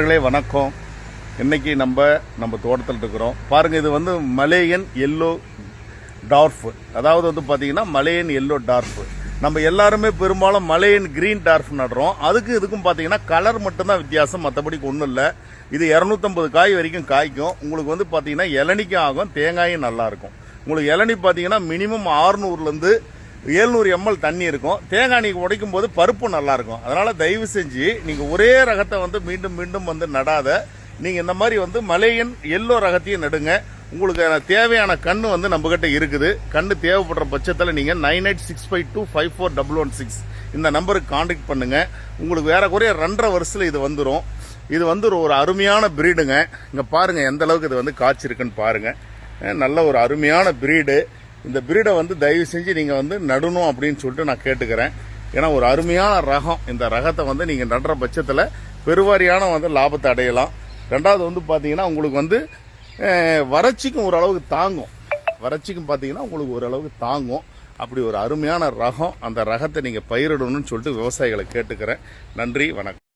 வணக்கம். இன்னைக்கு நம்ம தோட்டத்தில் இருக்கிறோம். பாருங்க, இது வந்து மலேயன் எல்லோ டார்ஃப். அதாவது வந்து பாத்தீங்கன்னா மலேயன் எல்லோ டார்ஃப். நம்ம எல்லாருமே பெரும்பாலும் மலேயன் கிரீன் டார்ஃப் நடுறோம். இதுக்கும் பாத்தீங்கன்னா கலர் மட்டும்தான் வித்தியாசம், மற்றபடி ஒன்றும் இல்லை. இது 250 காய் வரைக்கும் காய்க்கும். உங்களுக்கு வந்து பாத்தீங்கன்னா இளநிக்கும் ஆகும், தேங்காயும் நல்லா இருக்கும். உங்களுக்கு இளநி பாத்தீங்கன்னா மினிமம் 600 700 ml தண்ணி இருக்கும். தேங்காய் நீங்க உடைக்கும் போது பருப்பு நல்லா இருக்கும். அதனால தயவு செஞ்சு நீங்க ஒரே ரகத்தை வந்து மீண்டும் மீண்டும் வந்து நடாத, நீங்க இந்த மாதிரி வந்து மலேயன் எல்லோ ரகத்தையும் நடுங்க. உங்களுக்கு தேவையான கண்ணு வந்து நம்ம கிட்ட இருக்குது. கண்ணு தேவைப்படுற பட்சத்தில் நீங்க 9865254116 இந்த நம்பருக்கு கான்டாக்ட் பண்ணுங்க. உங்களுக்கு வேற குறைய 2.5 வருஷத்துல இது வந்துடும். இது வந்து ஒரு அருமையான பிரீடுங்க. இங்க பாருங்க எந்த அளவுக்கு இது வந்து காய்ச்சிருக்குன்னு பாருங்க. நல்ல ஒரு அருமையான பிரீடு. இந்த பிரீடை வந்து தயவு செஞ்சு நீங்க வந்து நடணும் அப்படின்னு சொல்லிட்டு நான் கேட்டுக்கிறேன். ஏன்னா ஒரு அருமையான ரகம். இந்த ரகத்தை வந்து நீங்க நடுற பட்சத்தில் பெருவாரியான வந்து லாபத்தை அடையலாம். ரெண்டாவது வந்து பாத்தீங்கன்னா உங்களுக்கு வந்து வறட்சிக்கும் ஓரளவுக்கு தாங்கும். வறட்சிக்கும் பாத்தீங்கன்னா உங்களுக்கு ஓரளவுக்கு தாங்கும். அப்படி ஒரு அருமையான ரகம். அந்த ரகத்தை நீங்க பயிரிடணும்னு சொல்லிட்டு விவசாயிகளை கேட்டுக்கிறேன். நன்றி, வணக்கம்.